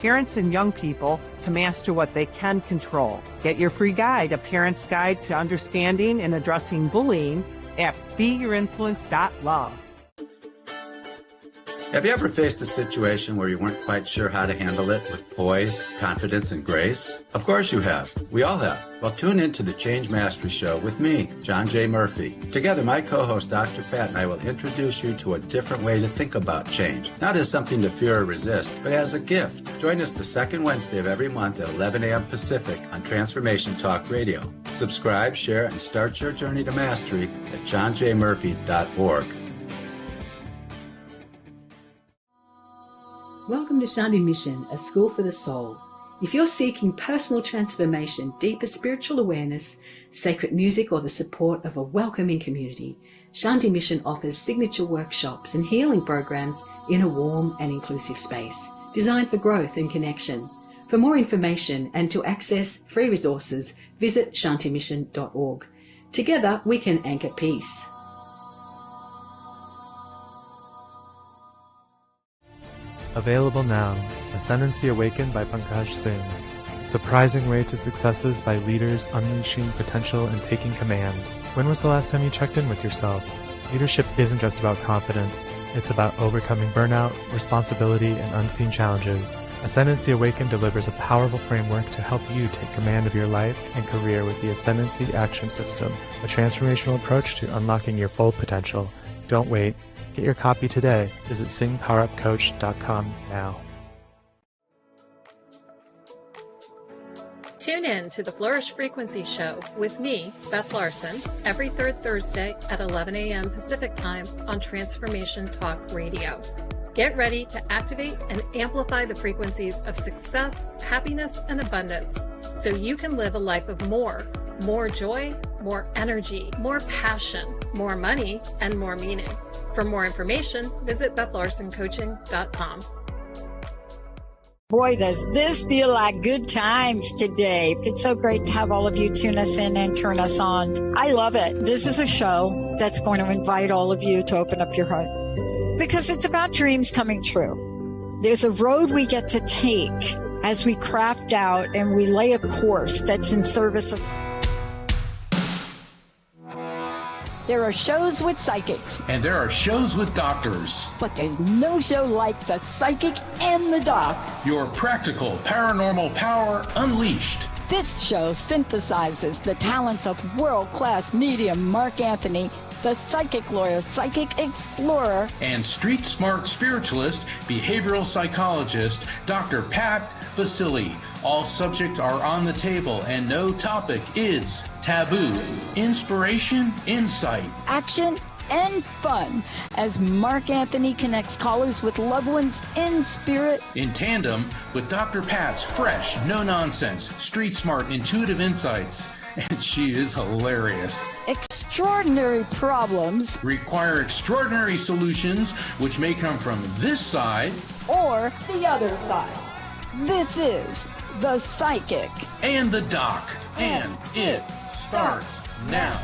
parents and young people to master what they can control. Get your free guide, A Parent's Guide to Understanding and Addressing Bullying, at BeYourInfluence.love. Have you ever faced a situation where you weren't quite sure how to handle it with poise, confidence, and grace? Of course you have. We all have. Well, tune in to the Change Mastery Show with me, John J. Murphy. Together, my co-host, Dr. Pat, and I will introduce you to a different way to think about change. Not as something to fear or resist, but as a gift. Join us the second Wednesday of every month at 11 a.m. Pacific on Transformation Talk Radio. Subscribe, share, and start your journey to mastery at johnjmurphy.org. Welcome to Shanti Mission, a school for the soul. If you're seeking personal transformation, deeper spiritual awareness, sacred music, or the support of a welcoming community, Shanti Mission offers signature workshops and healing programs in a warm and inclusive space, designed for growth and connection. For more information and to access free resources, visit shantimission.org. Together, we can anchor peace. Available now, Ascendancy Awakened by Pankaj Singh. Surprising Way to Successes by Leaders Unleashing Potential and Taking Command. When was the last time you checked in with yourself? Leadership isn't just about confidence. It's about overcoming burnout, responsibility, and unseen challenges. Ascendancy Awakened delivers a powerful framework to help you take command of your life and career with the Ascendancy Action System, a transformational approach to unlocking your full potential. Don't wait. Get your copy today. Visit singpowerupcoach.com now. Tune in to the Flourish Frequency Show with me, Beth Larson, every third Thursday at 11 a.m. Pacific Time on Transformation Talk Radio. Get ready to activate and amplify the frequencies of success, happiness, and abundance so you can live a life of more joy, more energy, more passion, more money, and more meaning. For more information, visit BethLarsonCoaching.com. Boy, does this feel like good times today. It's so great to have all of you tune us in and turn us on. I love it. This is a show that's going to invite all of you to open up your heart because it's about dreams coming true. There's a road we get to take as we craft out and we lay a course that's in service of. There are shows with psychics. And there are shows with doctors. But there's no show like The Psychic and the Doc. Your practical paranormal power unleashed. This show synthesizes the talents of world-class medium Mark Anthony, the psychic lawyer, psychic explorer, and street smart spiritualist, behavioral psychologist, Dr. Pat Basili. All subjects are on the table and no topic is taboo. Inspiration, insight, action, and fun as Mark Anthony connects callers with loved ones in spirit. In tandem with Dr. Pat's fresh, no-nonsense, street smart, intuitive insights. And she is hilarious. Extraordinary problems require extraordinary solutions, which may come from this side or the other side. This is The Psychic and the Doc, and it starts now.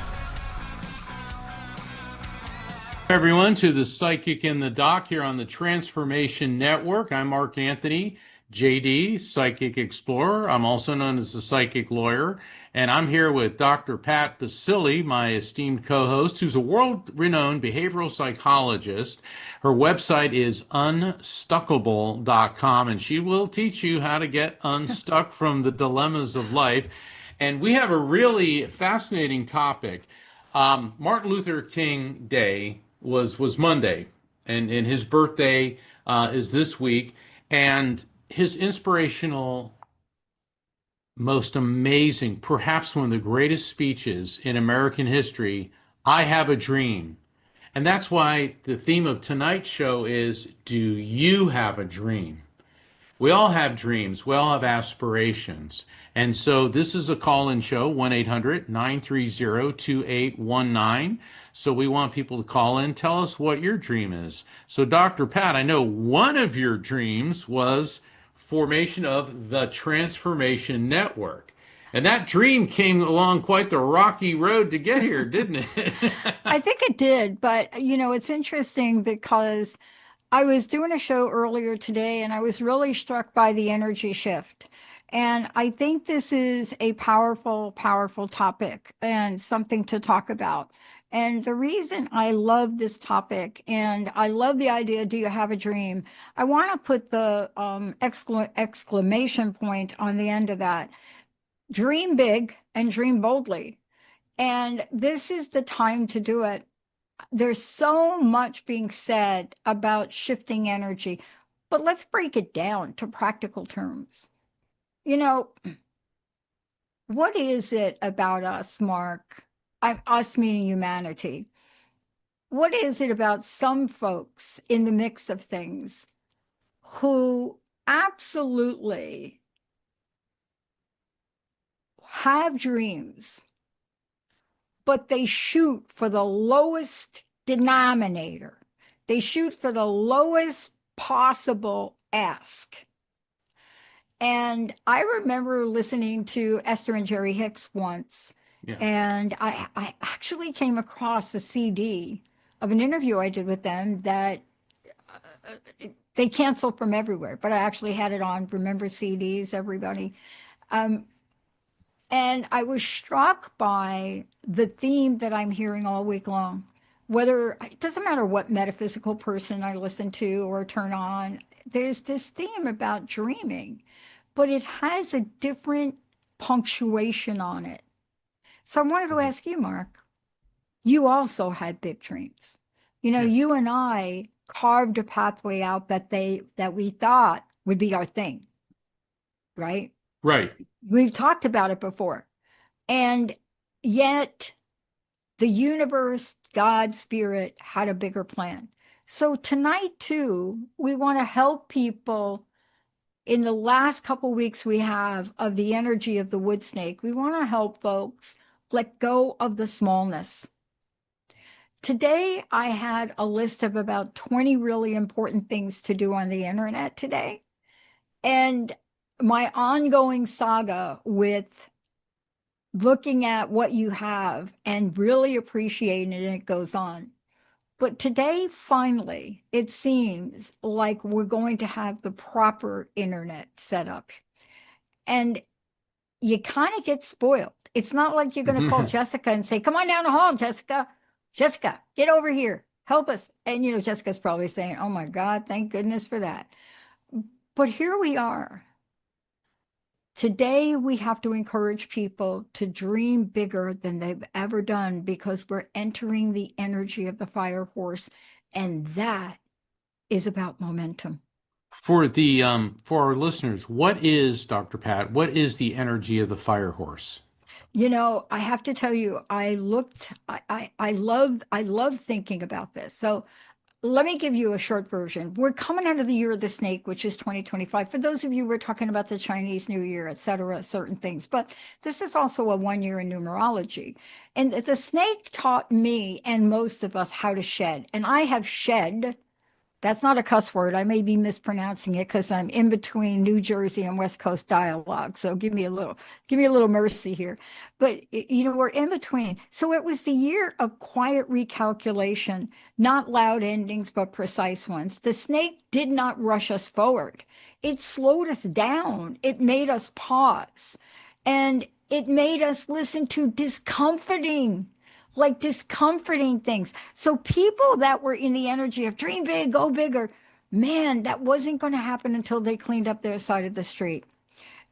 Everyone, to The Psychic and the Doc here on the Transformation Network. I'm Mark Anthony, JD, Psychic Explorer. I'm also known as the Psychic Lawyer, and I'm here with Dr. Pat Basili, my esteemed co-host, who's a world-renowned behavioral psychologist. Her website is unstuckable.com, and she will teach you how to get unstuck from the dilemmas of life. And we have a really fascinating topic. Martin Luther King Day was Monday, and his birthday is this week, and his inspirational, most amazing, perhaps one of the greatest speeches in American history, I Have a Dream. And that's why the theme of tonight's show is, do you have a dream? We all have dreams. We all have aspirations. And so this is a call-in show, 1-800-930-2819. So we want people to call in, tell us what your dream is. So Dr. Pat, I know one of your dreams was formation of the Transformation Network. And that dream came along quite the rocky road to get here, didn't it? I think it did. But, you know, it's interesting because I was doing a show earlier today and I was really struck by the energy shift. And I think this is a powerful, powerful topic and something to talk about. And the reason I love this topic and I love the idea, do you have a dream? I want to put the exclamation point on the end of that. Dream big and dream boldly. And this is the time to do it. There's so much being said about shifting energy, but let's break it down to practical terms. You know, what is it about us, Mark? Us meaning humanity. What is it about some folks in the mix of things who absolutely have dreams, but they shoot for the lowest denominator? They shoot for the lowest possible ask. And I remember listening to Esther and Jerry Hicks once, Yeah. and I actually came across a CD of an interview I did with them that they canceled from everywhere, but I actually had it on Remember CDs, everybody. And I was struck by the theme that I'm hearing all week long. Whether it doesn't matter what metaphysical person I listen to or turn on, there's this theme about dreaming, but it has a different punctuation on it. So I wanted to ask you, Mark, you also had big dreams. You know, Yes. you and I carved a pathway out that we thought would be our thing, right? Right. We've talked about it before. And yet the universe, God, spirit had a bigger plan. So tonight too, we want to help people in the last couple weeks we have of the energy of the wood snake. We want to help folks let go of the smallness. Today, I had a list of about 20 really important things to do on the internet today. And my ongoing saga with looking at what you have and really appreciating it, and it goes on. But today, finally, it seems like we're going to have the proper internet set up. And you kind of get spoiled. It's not like you're going to call Jessica and say, come on down the hall, Jessica. Jessica, get over here. Help us. And, you know, Jessica's probably saying, oh my God, thank goodness for that. But here we are. Today, we have to encourage people to dream bigger than they've ever done because we're entering the energy of the fire horse. And that is about momentum. For our listeners, what is, Dr. Pat, what is the energy of the fire horse? You know, I have to tell you, I love thinking about this. So let me give you a short version. We're coming out of the year of the snake, which is 2025. For those of you, we're talking about the Chinese New Year, et cetera, certain things. But this is also a 1 year in numerology. And the snake taught me and most of us how to shed. And I have shed. That's not a cuss word. I may be mispronouncing it because I'm in between New Jersey and West Coast dialogue. So give me a little mercy here. But you know, we're in between. So it was the year of quiet recalculation, not loud endings, but precise ones. The snake did not rush us forward. It slowed us down. It made us pause. And it made us listen to discomforting things. So people that were in the energy of dream big, go bigger, man, that wasn't going to happen until they cleaned up their side of the street.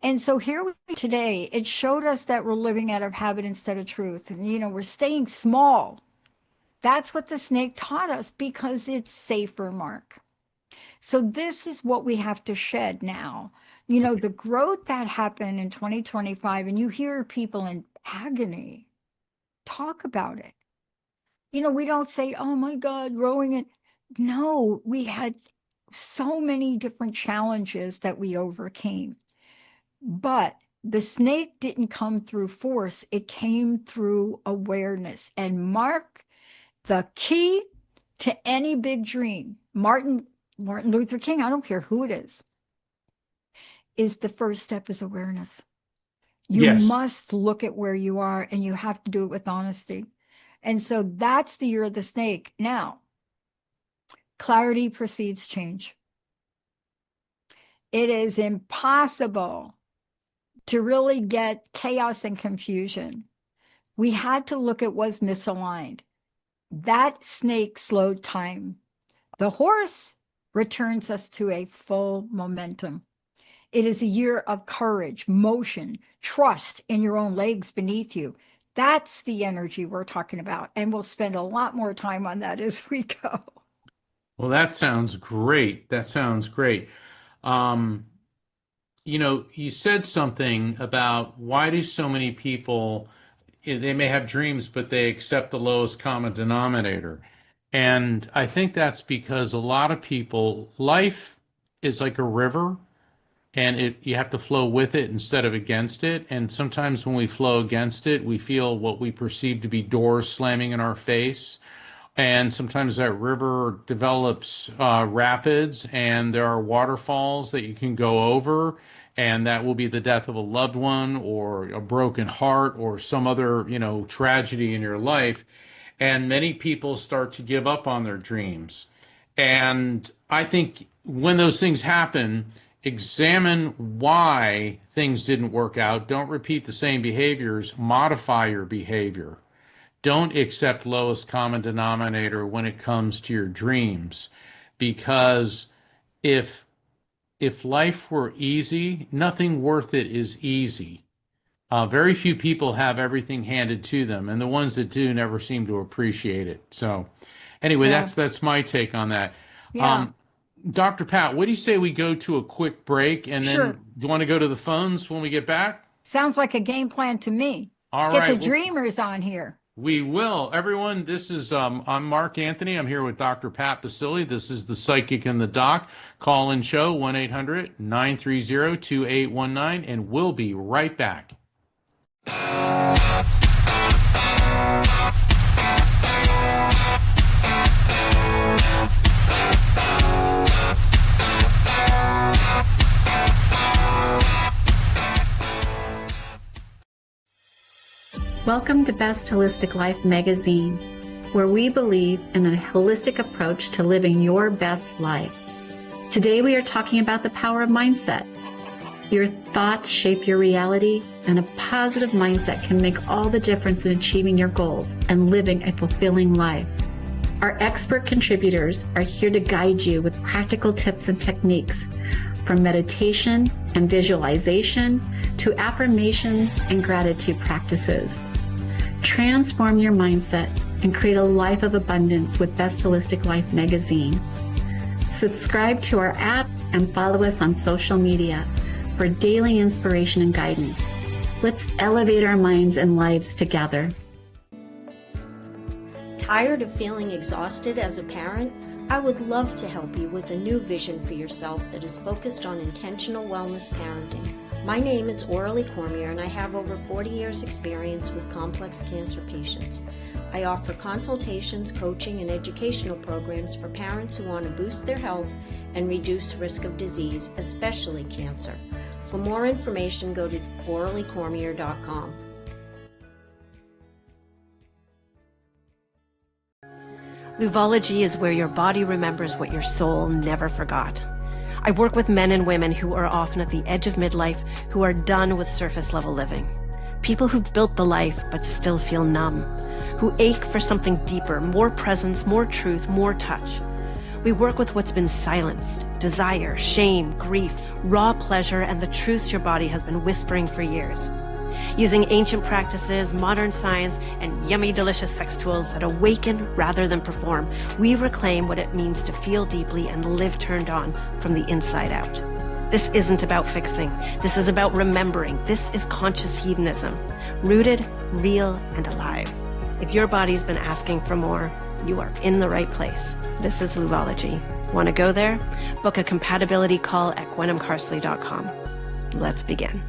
And so here we are today, it showed us that we're living out of habit instead of truth. And, you know, we're staying small. That's what the snake taught us because it's safer, Mark. So this is what we have to shed now. You know, the growth that happened in 2025, and you hear people in agony talk about it. You know, we don't say, oh my God, growing it. No, we had so many different challenges that we overcame. But the snake didn't come through force, it came through awareness. And Mark, the key to any big dream, Martin Luther King, I don't care who it is the first step is awareness. You Yes. must look at where you are and you have to do it with honesty. And so that's the year of the snake. Now, clarity precedes change. It is impossible to really get chaos and confusion. We had to look at what's misaligned. That snake slowed time. The horse returns us to a full momentum. It is a year of courage, motion, trust in your own legs beneath you. That's the energy we're talking about. And we'll spend a lot more time on that as we go. Well, that sounds great. That sounds great. Um, you said something about why do so many people, they may have dreams, but they accept the lowest common denominator. And I think that's because a lot of people, life is like a river, and you have to flow with it instead of against it. And sometimes when we flow against it, we feel what we perceive to be doors slamming in our face. And sometimes that river develops rapids, and there are waterfalls that you can go over, and that will be the death of a loved one or a broken heart or some other, tragedy in your life. And many people start to give up on their dreams. And I think when those things happen, examine why things didn't work out. Don't repeat the same behaviors. Modify your behavior. Don't accept lowest common denominator when it comes to your dreams, because if life were easy, nothing worth it is easy. Very few people have everything handed to them, and the ones that do never seem to appreciate it. So anyway, Yeah. that's my take on that. Yeah. Dr. Pat, what do you say we go to a quick break, and then Sure. do you want to go to the phones when we get back? Sounds like a game plan to me. All Let's get right, the dreamers on here. We will. Everyone, this is, I'm Mark Anthony. I'm here with Dr. Pat Basili. This is the Psychic and the Doc. Call-in show, 1-800-930-2819, and we'll be right back. Welcome to Best Holistic Life magazine, where we believe in a holistic approach to living your best life. Today we are talking about the power of mindset. Your thoughts shape your reality, and a positive mindset can make all the difference in achieving your goals and living a fulfilling life. Our expert contributors are here to guide you with practical tips and techniques, from meditation and visualization to affirmations and gratitude practices. Transform your mindset and create a life of abundance with Best Holistic Life magazine. Subscribe to our app and follow us on social media for daily inspiration and guidance. Let's elevate our minds and lives together. Tired of feeling exhausted as a parent? I would love to help you with a new vision for yourself that is focused on intentional wellness parenting. My name is Aurelie Cormier, and I have over 40 years experience with complex cancer patients. I offer consultations, coaching, and educational programs for parents who want to boost their health and reduce risk of disease, especially cancer. For more information, go to aureliecormier.com. Luvology is where your body remembers what your soul never forgot. I work with men and women who are often at the edge of midlife, who are done with surface level living. People who've built the life but still feel numb, who ache for something deeper, more presence, more truth, more touch. We work with what's been silenced: desire, shame, grief, raw pleasure, and the truths your body has been whispering for years. Using ancient practices, modern science, and yummy, delicious sex tools that awaken rather than perform, we reclaim what it means to feel deeply and live turned on from the inside out. This isn't about fixing. This is about remembering. This is conscious hedonism, rooted, real, and alive. If your body's been asking for more, you are in the right place. This is Luvology. Want to go there? Book a compatibility call at gwenhamcarsley.com. Let's begin.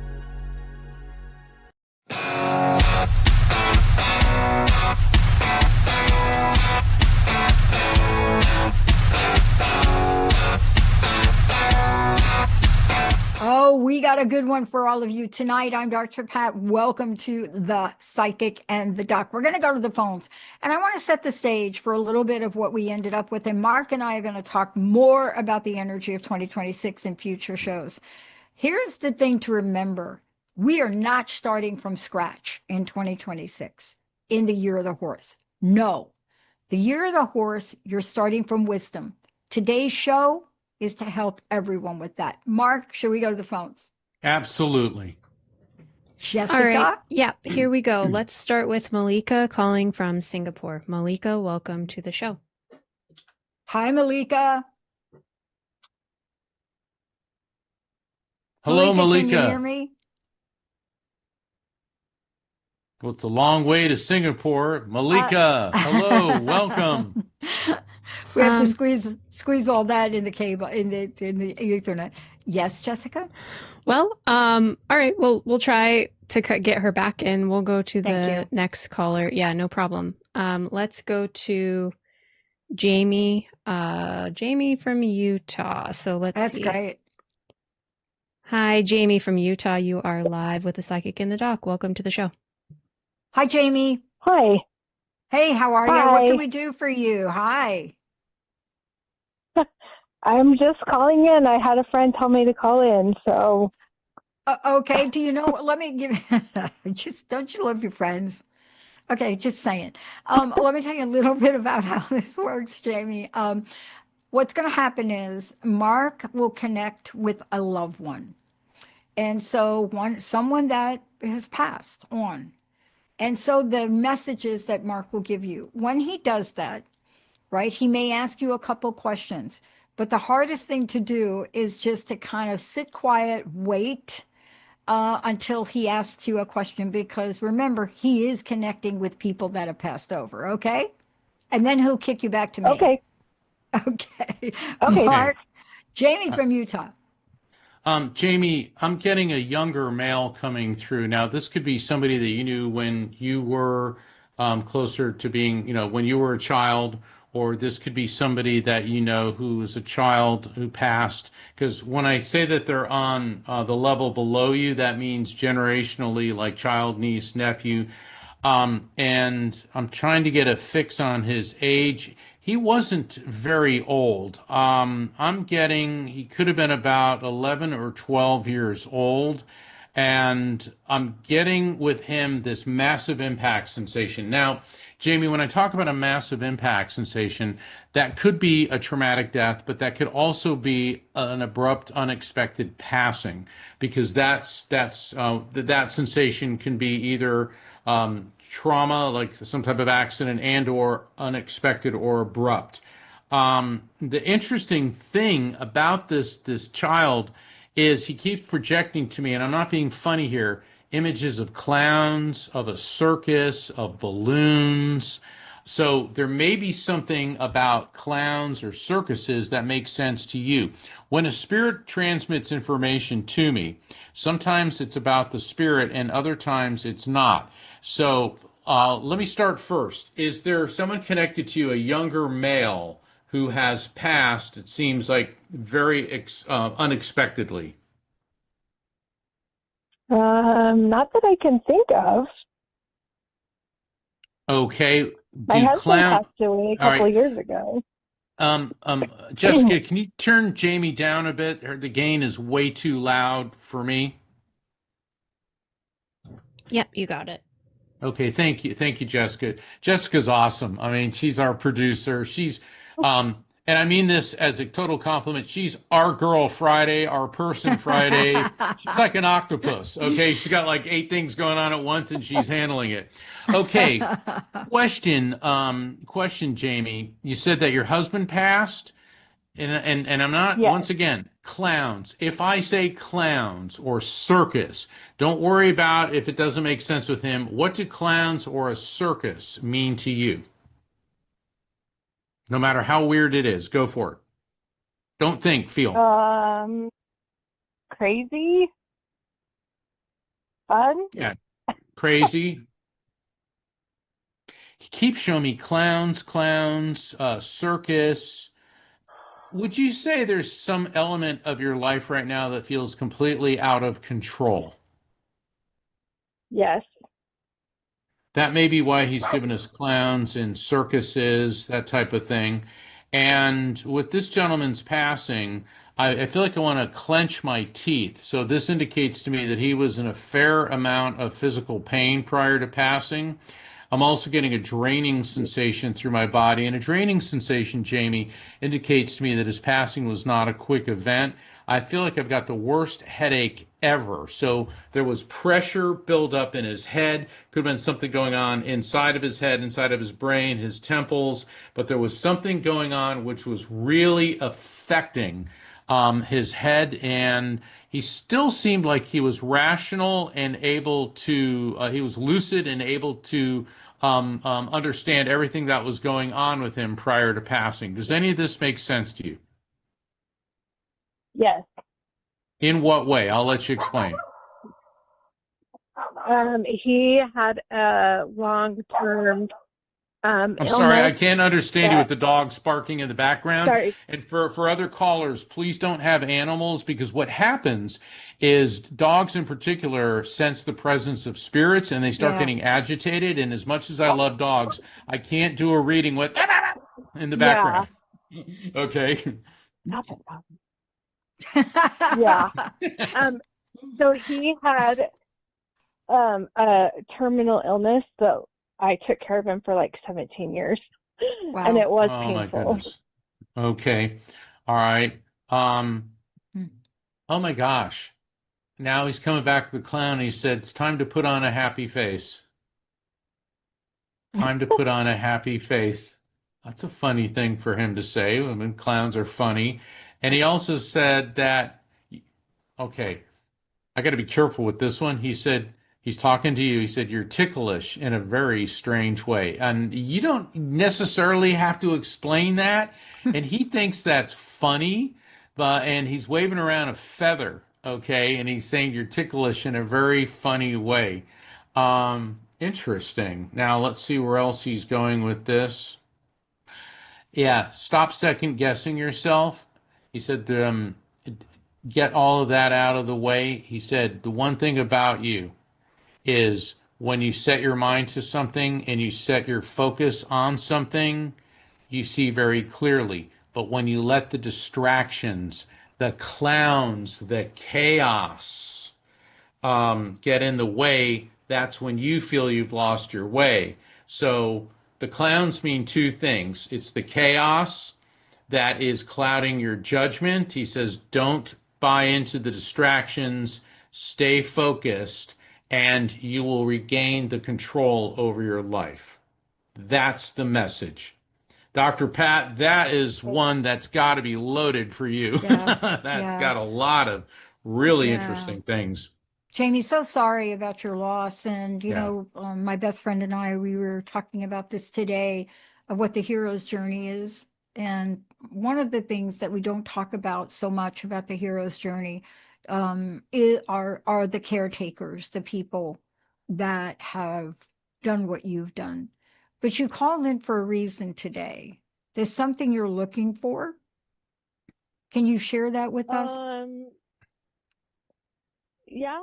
Oh, we got got a good one for all of you tonight. I'm Dr. Pat. Welcome to the Psychic and the Doc. We're going to go to the phones, and I want to set the stage for a little bit of what we ended up with. And Mark and I are going to talk more about the energy of 2026 in future shows. Here's the thing to remember. We are not starting from scratch in 2026 in the year of the horse. No, the year of the horse, you're starting from wisdom. Today's show is to help everyone with that. Mark, should we go to the phones? Absolutely. Jessica? All right. Yeah, here we go. Let's start with Malika calling from Singapore. Malika, welcome to the show. Hi, Malika. Hello, Malika. Can you hear me? Well, it's a long way to Singapore. Malika, hello, welcome. We have to squeeze all that in the cable in the Ethernet. Yes, Jessica? Well, all right. We'll try to get her back in. We'll go to the next caller. Yeah, no problem. Let's go to Jamie. Jamie from Utah. So let's see. That's great. Hi, Jamie from Utah. You are live with the Psychic in the Doc. Welcome to the show. Hi, Jamie. Hi. Hey, how are you? What can we do for you? Hi. I'm just calling in. I had a friend tell me to call in, so. Okay. Do you know? Let me give. Just don't you love your friends? Okay, just saying. Let me tell you a little bit about how this works, Jamie. What's going to happen is Mark will connect with a loved one, and so someone that has passed on, and so the messages that Mark will give you when he does that, right? He may ask you a couple questions. But the hardest thing to do is just to kind of sit quiet, wait until he asks you a question, because remember, he is connecting with people that have passed over, okay? And then he'll kick you back to me. Okay. Okay. Mark, Jamie from Utah. Jamie, I'm getting a younger male coming through. Now, this could be somebody that you knew when you were closer to being, when you were a child, or this could be somebody that you know who is a child who passed. Because when I say that they're on the level below you, that means generationally, like child, niece, nephew. And I'm trying to get a fix on his age. He wasn't very old. I'm getting, he could have been about 11 or 12 years old. And I'm getting with him this massive impact sensation. Now, Jamie, when I talk about a massive impact sensation, that could be a traumatic death, but that could also be an abrupt, unexpected passing, because that sensation can be either trauma, like some type of accident, and or unexpected or abrupt. The interesting thing about this child is he keeps projecting to me, and I'm not being funny here, images of clowns, of a circus, of balloons. So there may be something about clowns or circuses that makes sense to you. When a spirit transmits information to me, sometimes it's about the spirit and other times it's not. So let me start first. Is there someone connected to you, a younger male, who has passed, it seems like, very unexpectedly? Not that I can think of. Okay. My husband passed away a couple of years ago. Jessica, can you turn Jamie down a bit? The gain is way too loud for me. Yep, you got it. Okay, thank you, Jessica. Jessica's awesome. I mean, she's our producer. She's and I mean this as a total compliment. She's our girl Friday, our person Friday. She's like an octopus, okay? She's got like 8 things going on at once, and she's handling it. Okay, question, Jamie. You said that your husband passed, and I'm not, once again, clowns. If I say clowns or circus, don't worry about if it doesn't make sense with him. What do clowns or a circus mean to you? No matter how weird it is, go for it. Don't think, feel. Crazy. Fun. Yeah, crazy. He keeps showing me clowns, circus. Would you say there's some element of your life right now that feels completely out of control? Yes. That may be why he's given us clowns and circuses, that type of thing. And with this gentleman's passing, I feel like I want to clench my teeth. So this indicates to me that he was in a fair amount of physical pain prior to passing. I'm also getting a draining sensation through my body. And a draining sensation, Jamie, indicates to me that his passing was not a quick event. I feel like I've got the worst headache ever. So there was pressure build up in his head. Could have been something going on inside of his head, inside of his brain, his temples. But there was something going on which was really affecting his head, and he still seemed like he was rational and able to, he was lucid and able to understand everything that was going on with him prior to passing. Does any of this make sense to you? Yes. In what way? I'll let you explain. He had a long-term I'm illness. sorry, I can't understand you with the dogs barking in the background. Sorry. And for other callers, please don't have animals, because what happens is dogs in particular sense the presence of spirits and they start getting agitated. And as much as I love dogs, I can't do a reading with in the background. Okay. Stop it. Yeah. So he had a terminal illness, so I took care of him for like 17 years. Wow. And it was Oh painful. my goodness. Okay. All right. Oh my gosh. Now he's coming back to the clown. He said, it's time to put on a happy face. Time to put on a happy face. That's a funny thing for him to say. I mean, clowns are funny. And he also said that, okay, I got to be careful with this one. He said, he's talking to you. He said, you're ticklish in a very strange way. And you don't necessarily have to explain that. And he thinks that's funny, and he's waving around a feather, okay? And he's saying you're ticklish in a very funny way. Interesting. Now, let's see where else he's going with this. Yeah, stop second guessing yourself. He said, get all of that out of the way. He said, the one thing about you is when you set your mind to something and you set your focus on something, you see very clearly. But when you let the distractions, the clowns, the chaos get in the way, that's when you feel you've lost your way. So the clowns mean two things. It's the chaos that is clouding your judgment. He says, don't buy into the distractions, stay focused, and you will regain the control over your life. That's the message. Dr. Pat, that is one that's got to be loaded for you. Yeah, That's got a lot of really interesting things. Jamie, so sorry about your loss. And, you know, my best friend and I, we were talking about this today of what the hero's journey is. And one of the things that we don't talk about so much about the hero's journey are the caretakers, the people that have done what you've done. But you called in for a reason today. There's something you're looking for. Can you share that with us? Yeah.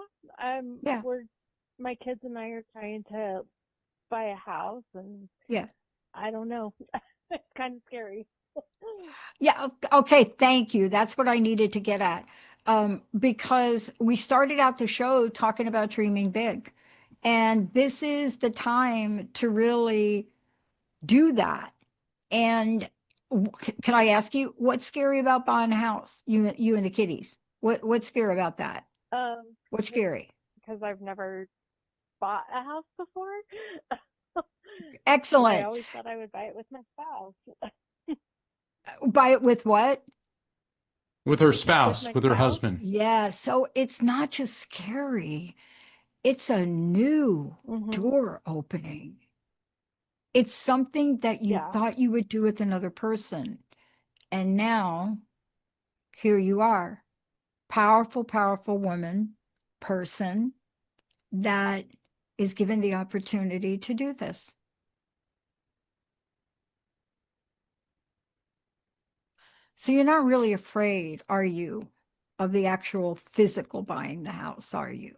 My kids and I are trying to buy a house, and I don't know. It's kind of scary. Yeah. Okay. Thank you. That's what I needed to get at. Because we started out the show talking about dreaming big, and this is the time to really do that. And can I ask you, what's scary about buying a house? You and the kiddies. What's scary about that? What's scary? Because I've never bought a house before. Excellent. I always thought I would buy it with my spouse. Buy it with what? With her spouse, with her husband. Yeah. So it's not just scary. It's a new door opening. It's something that you thought you would do with another person. And now, here you are. Powerful, powerful woman, person that is given the opportunity to do this. So you're not really afraid, are you, of the actual physical buying the house, are you?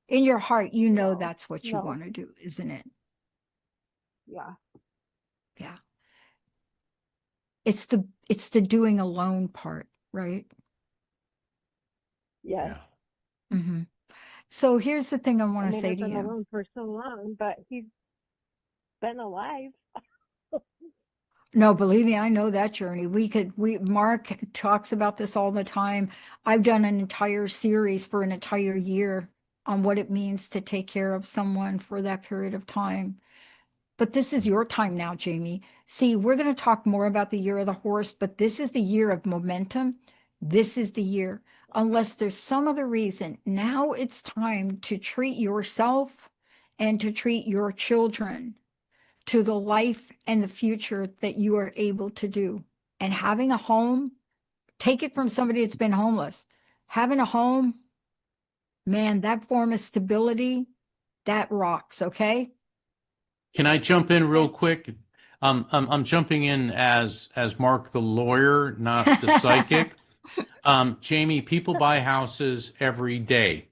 In your heart, you know that's what you want to do, isn't it? Yeah. Yeah. It's the doing alone part, right? Yes. Mm-hmm. So here's the thing I want to say I've to been you. alone for so long, but he's been alive. No, believe me, I know that journey. Mark talks about this all the time. I've done an entire series for an entire year on what it means to take care of someone for that period of time. But this is your time now, Jamie. See, we're going to talk more about the year of the horse, but this is the year of momentum. This is the year. Unless there's some other reason, now it's time to treat yourself and to treat your children to the life and the future that you are able to do. And having a home, take it from somebody that's been homeless. Having a home, man, that form of stability, that rocks, okay? Can I jump in real quick? I'm jumping in as Mark the lawyer, not the psychic. Jamie, people buy houses every day,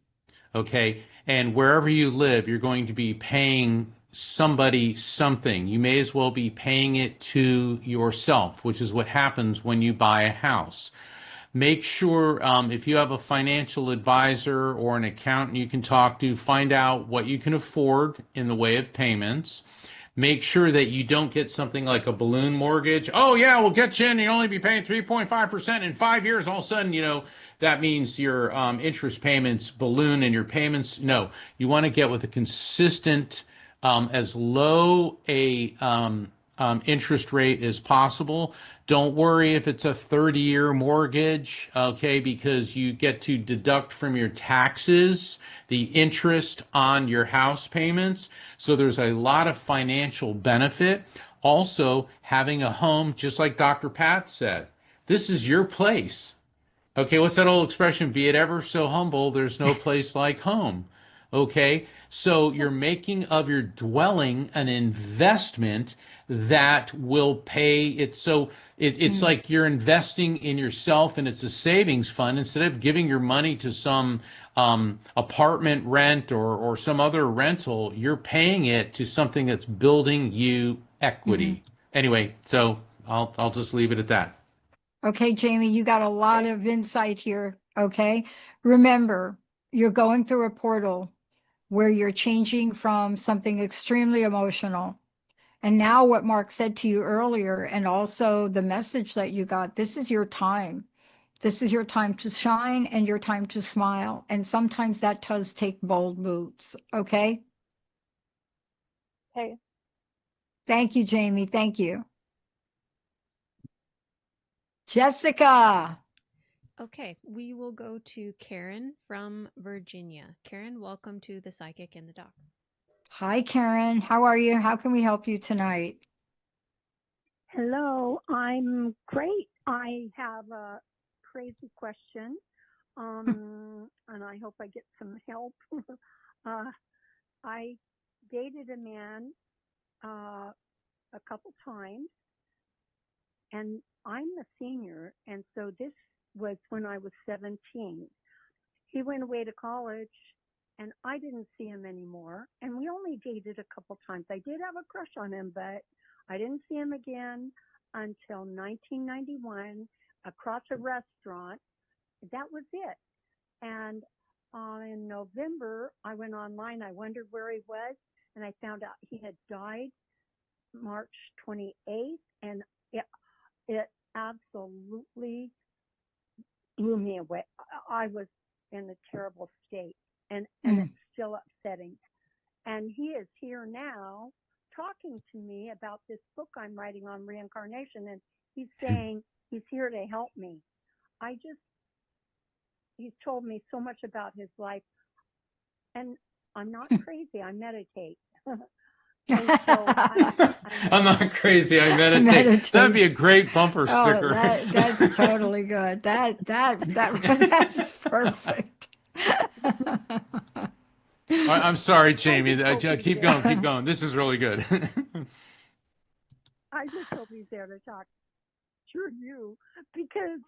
okay? And wherever you live, you're going to be paying somebody something. You may as well be paying it to yourself, which is what happens when you buy a house. Make sure if you have a financial advisor or an accountant you can talk to, find out what you can afford in the way of payments. Make sure that you don't get something like a balloon mortgage. Oh, yeah, we'll get you in. You'll only be paying 3.5% in 5 years. All of a sudden, that means your interest payments balloon and your payments. No, you want to get with a consistent, as low a interest rate as possible. Don't worry if it's a 30-year mortgage, okay, because you get to deduct from your taxes the interest on your house payments. So there's a lot of financial benefit. Also, having a home, just like Dr. Pat said, this is your place. Okay, what's that old expression? Be it ever so humble, there's no place like home. Okay, so you're making of your dwelling an investment that will pay it. So it's like you're investing in yourself, and it's a savings fund. Instead of giving your money to some apartment rent or some other rental, you're paying it to something that's building you equity. Anyway, so I'll just leave it at that. Okay, Jamie, you got a lot of insight here. Okay. Remember, you're going through a portal where you're changing from something extremely emotional. And now, what Mark said to you earlier, and also the message that you got, this is your time. This is your time to shine and your time to smile. And sometimes that does take bold moves. Okay. Okay. Thank you, Jamie. Thank you. Jessica. Okay, we will go to Karen from Virginia. Karen, welcome to The Psychic and the Doc. Hi, Karen. How are you? How can we help you tonight? Hello, I'm great. I have a crazy question, and I hope I get some help. I dated a man a couple times, and I'm a senior, and so this was when I was 17. He went away to college, and I didn't see him anymore, and we only dated a couple times. I did have a crush on him, but I didn't see him again until 1991 across a restaurant. That was it. And in November, I went online. I wondered where he was, and I found out he had died March 28th, and it absolutely blew me away. I was in a terrible state, and it's still upsetting. And he is here now talking to me about this book I'm writing on reincarnation, and he's saying he's here to help me. He's told me so much about his life, and I'm not crazy. I meditate. So I'm not crazy. I meditate. That'd be a great bumper sticker. That's totally good. That's perfect. I'm sorry, Jamie. Keep going. This is really good. I just hope he's there to talk picture you because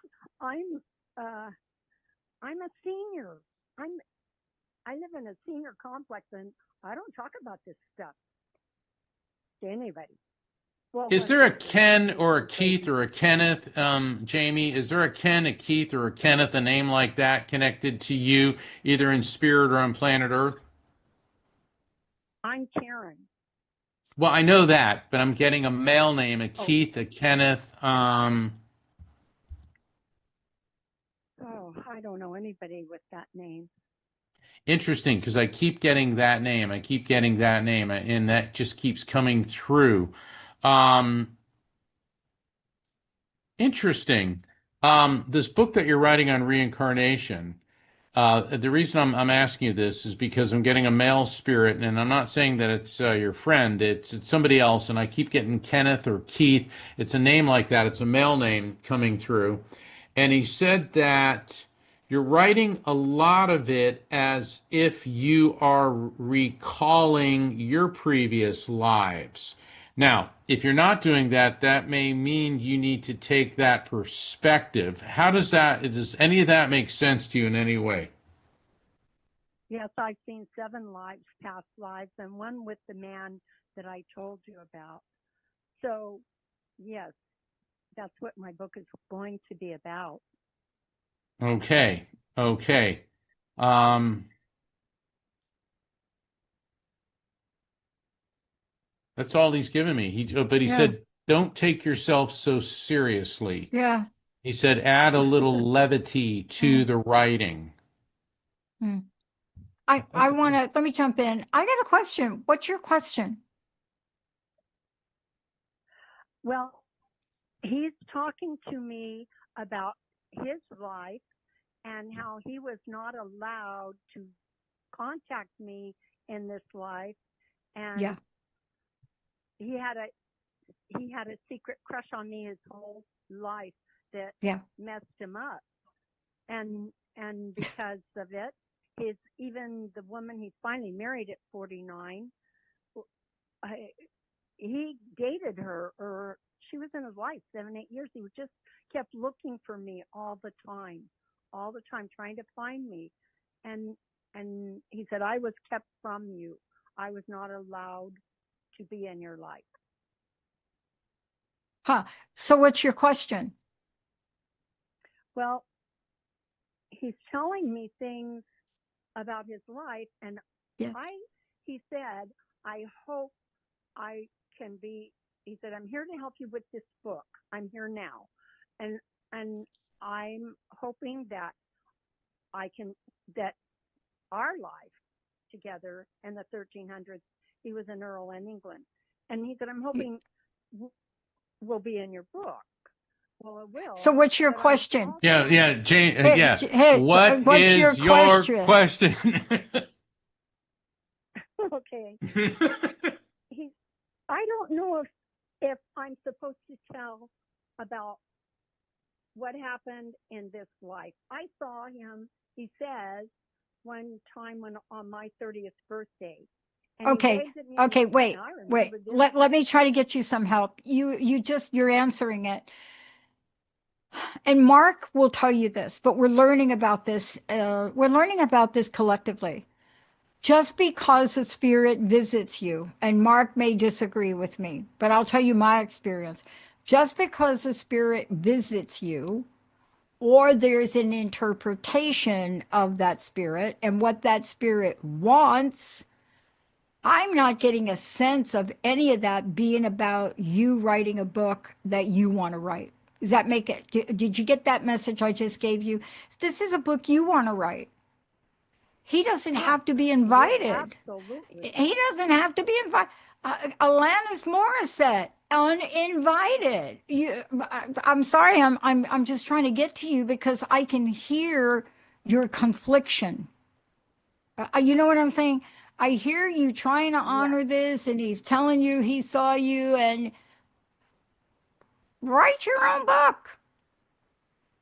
I'm a senior. I live in a senior complex, and I don't talk about this stuff to anybody. Well, is there a Ken or a Keith or a Kenneth, Jamie? Is there a Ken, a Keith, or a Kenneth, a name like that connected to you, either in spirit or on planet Earth? I'm Karen. Well, I know that, but I'm getting a male name, a Keith, a Kenneth. Oh, I don't know anybody with that name. Interesting, because I keep getting that name. I keep getting that name, and that just keeps coming through. Interesting. This book that you're writing on reincarnation, the reason I'm asking you this is because I'm getting a male spirit, and I'm not saying that it's your friend. It's somebody else, and I keep getting Kenneth or Keith. It's a name like that. It's a male name coming through. And he said that you're writing a lot of it as if you are recalling your previous lives. Now, if you're not doing that, that may mean you need to take that perspective. Does any of that make sense to you in any way? Yes, I've seen 7 lives, past lives, and one with the man that I told you about. So, yes, that's what my book is going to be about. Okay. That's all he's given me. But he said, don't take yourself so seriously. Yeah. He said, add a little levity to the writing. I want to, let me jump in. I got a question. What's your question? Well, he's talking to me about his life and how he was not allowed to contact me in this life. And he had a secret crush on me his whole life that messed him up. And because of it, even the woman he finally married at 49, he dated her, or she was in his life 7-8 years. He just kept looking for me all the time, trying to find me. And he said, I was kept from you. I was not allowed to be in your life. So what's your question? Well, he's telling me things about his life, and he said, I hope I can be, he said, I'm here to help you with this book. I'm here now. And I'm hoping that that our life together in the 1300s, he was an earl in England. And he said, I'm hoping we'll be in your book. Well, it will. So what's your question? Jane, what's is your question? Okay. I don't know if I'm supposed to tell about what happened in this life. I saw him, he says, one time on my 30th birthday. Okay, wait. Let me try to get you some help. You're answering it. And Mark will tell you this, but we're learning about this. We're learning about this collectively. Just because the spirit visits you, and Mark may disagree with me, but I'll tell you my experience. Just because the spirit visits you, or there's an interpretation of that spirit and what that spirit wants, I'm not getting a sense of any of that being about you writing a book that you want to write. Does that make it? Did you get that message I just gave you? This is a book you want to write. He doesn't have to be invited. Absolutely. He doesn't have to be invited. Alanis Morissette, uninvited. I'm sorry. I'm just trying to get to you because I can hear your confliction. You know what I'm saying? I hear you trying to honor this, and he's telling you he saw you, and write your own book.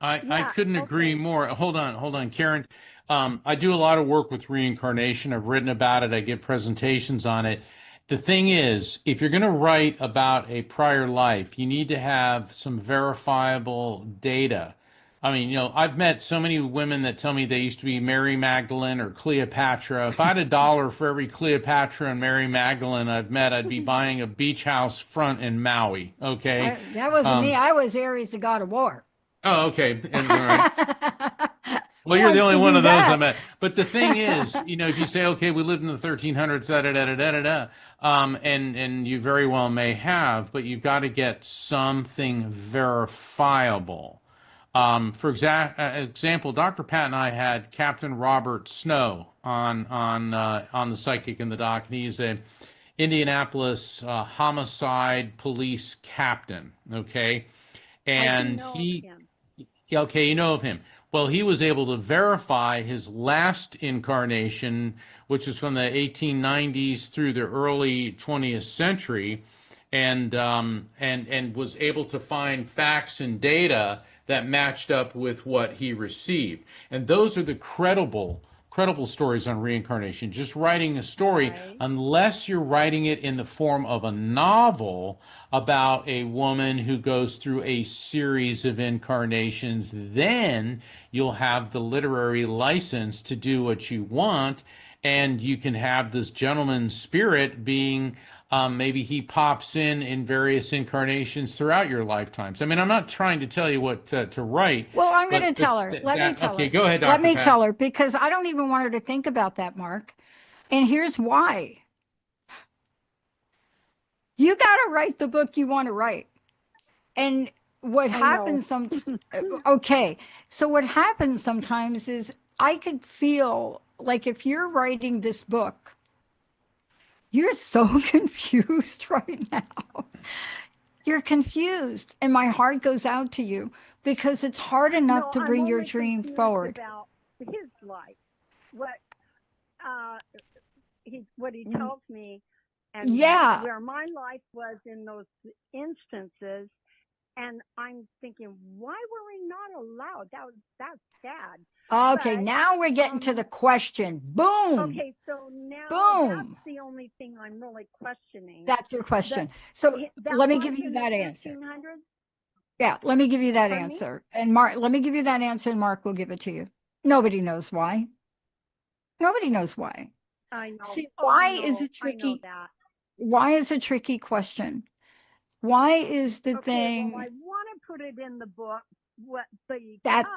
I couldn't agree more. Hold on, Karen. I do a lot of work with reincarnation. I've written about it. I give presentations on it. The thing is, if you're going to write about a prior life, you need to have some verifiable data. I mean, I've met so many women that tell me they used to be Mary Magdalene or Cleopatra. If I had $1 for every Cleopatra and Mary Magdalene I've met, I'd be buying a beach house front in Maui. Okay. That wasn't me. I was Ares, the god of war. Oh, okay. And, all right. Well, Who you're the wants only to one do of those that? I met. But the thing is, if you say, okay, we lived in the 1300s, da da da da da da, and you very well may have, but you've got to get something verifiable. For example, Dr. Pat and I had Captain Robert Snow on the Psychic in the Dock, and he's a Indianapolis homicide police captain. Okay, and I do know of him. Okay, you know of him. Well, he was able to verify his last incarnation, which is from the 1890s through the early 20th century, and was able to find facts and data that matched up with what he received. And those are the credible stories on reincarnation. Just writing a story, Right. unless you're writing it in the form of a novel about a woman who goes through a series of incarnations, then you'll have the literary license to do what you want, and you can have this gentleman's spirit being maybe he pops in various incarnations throughout your lifetimes. I mean, I'm not trying to tell you what to write. Well, I'm going to but tell her. Let me tell her. Okay, go ahead, Dr. Let me Pat. tell her, because I don't even want her to think about that, Mark. And here's why. You got to write the book you want to write. And what happens okay. So what happens sometimes is I could feel like if you're writing this book, you're so confused right now. You're confused, and my heart goes out to you because it's hard enough to bring your dream forward. About his life, what he tells me, and where my life was in those instances, and I'm thinking, why were we not allowed? That's sad. Okay, now we're getting to the question. Boom. Okay, so now boom. That's the only thing I'm really questioning. That's your question. So let me give you that answer. Yeah, let me give you that answer. And Mark, let me give you that answer, and Mark will give it to you. Nobody knows why. Nobody knows why. I know. See, why is it tricky? Why is a tricky question? Why is the thing? Well, I want to put it in the book, because that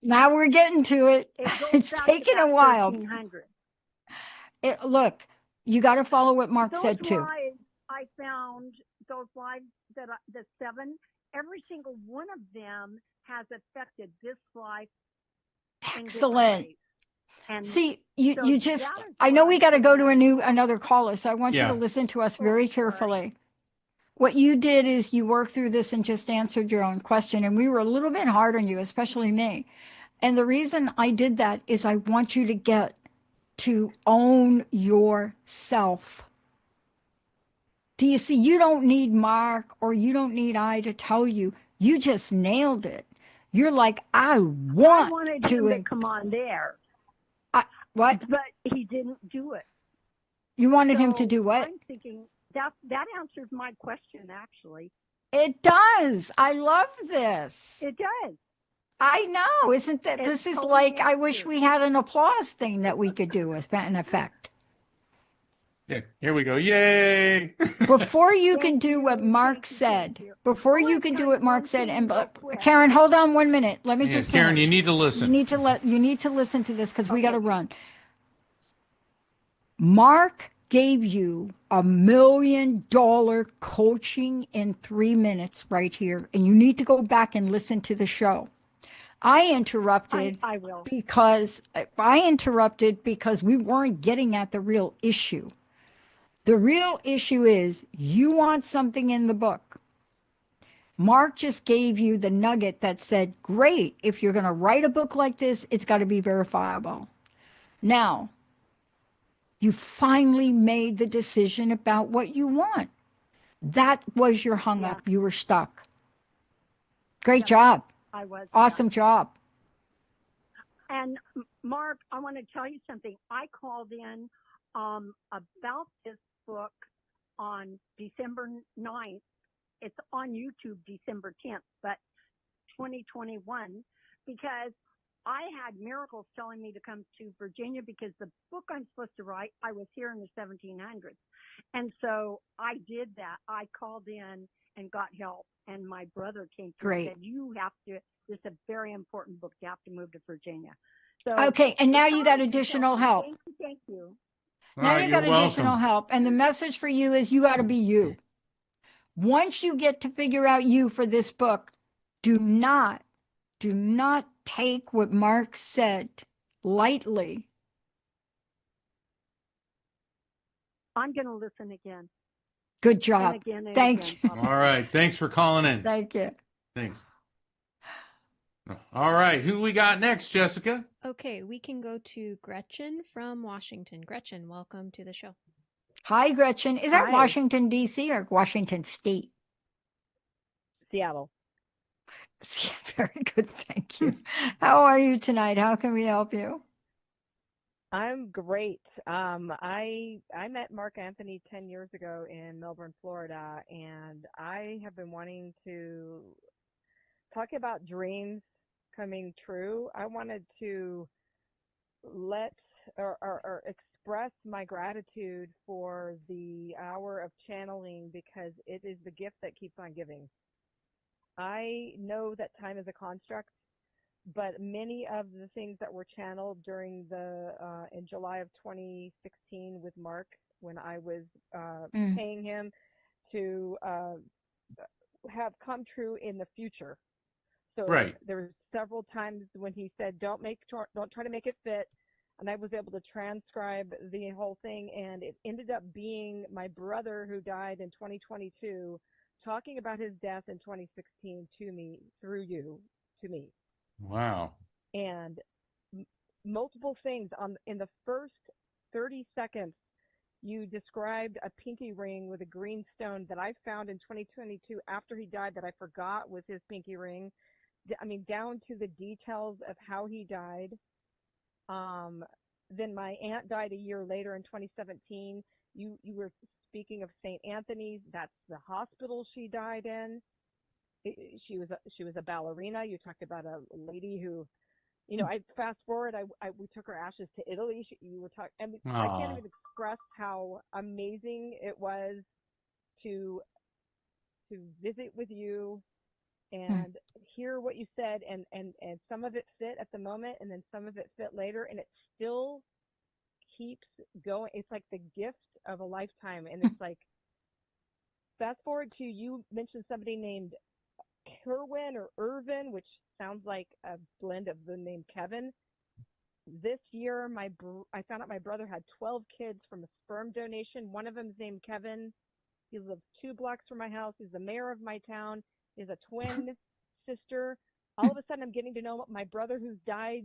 now we're getting to it. It's taking a while. Look, you got to follow what Mark said too. Lives, I found those lives the 7. Every single one of them has affected this life. Excellent. See, you just, I know we got to go to another caller, so I want you to listen to us very carefully. What you did is you worked through this and just answered your own question, and we were a little bit hard on you, especially me. And the reason I did that is I want you to get to own yourself. Do you see? You don't need Mark or you don't need I to tell you. You just nailed it. You're like, I wanted him to come on there. What? But he didn't do it. You wanted him to do what? I'm thinking that answers my question, actually. It does. I love this. It does. I know. Isn't that, this is totally like, I wish we had an applause thing that we could do as an effect. Yeah, here we go. Yay! Before you can do what Mark said, and Karen, hold on 1 minute. Let me just Karen, finish. you need to listen. You need to listen to this because we got to run. Mark gave you $1 million coaching in 3 minutes right here, and you need to go back and listen to the show. I interrupted because we weren't getting at the real issue. The real issue is you want something in the book. Mark just gave you the nugget that said, great, if you're going to write a book like this, it's got to be verifiable. Now, you finally made the decision about what you want. That was your hung up. You were stuck. Great job. I was. Awesome job. And Mark, I want to tell you something. I called in about this book on December 9th. It's on YouTube December 10th, but 2021, because I had miracles telling me to come to Virginia because the book I'm supposed to write, I was here in the 1700s. And so I did that. I called in and got help. And my brother came through and said, you have to, this is a very important book. You have to move to Virginia. So okay, and now you got additional help. Thank you. Thank you. Now you got additional help. And the message for you is you got to be you. Once you get to figure out you for this book, do not take what Mark said lightly. I'm going to listen again. Good job. And again and Thank you. All right. Thanks for calling in. Thank you. Thanks. All right. Who we got next, Jessica? Okay, we can go to Gretchen from Washington. Gretchen, welcome to the show. Hi, Gretchen. Is that Hi. Washington, D.C. or Washington State? Seattle. Very good. Thank you. How are you tonight? How can we help you? I'm great. I met Mark Anthony 10 years ago in Melbourne, Florida, and I have been wanting to talk about dreams coming true. I wanted to let or express my gratitude for the hour of channeling because it is the gift that keeps on giving. I know that time is a construct, but many of the things that were channeled during in July of 2016 with Mark, when I was paying him to have come true in the future. So right. There were several times when he said, don't try to make it fit. And I was able to transcribe the whole thing. And it ended up being my brother who died in 2022 talking about his death in 2016 to me, through you, to me. Wow. And multiple things. In the first 30 seconds, you described a pinky ring with a green stone that I found in 2022 after he died that I forgot was his pinky ring. I mean, down to the details of how he died. Then my aunt died a year later in 2017. You were speaking of St. Anthony's. That's the hospital she died in. She was a ballerina. You talked about a lady who, I fast forward. We took her ashes to Italy. You were talking. I mean, I can't even express how amazing it was to visit with you and hear what you said, and some of it fit at the moment, and then some of it fit later, and it still keeps going. It's like the gift of a lifetime, and it's like fast forward to you mentioned somebody named Kerwin or Irvin, which sounds like a blend of the name Kevin. This year, I found out my brother had 12 kids from a sperm donation. One of them is named Kevin. He lives 2 blocks from my house. He's the mayor of my town. He has a twin sister. All of a sudden, I'm getting to know my brother who's died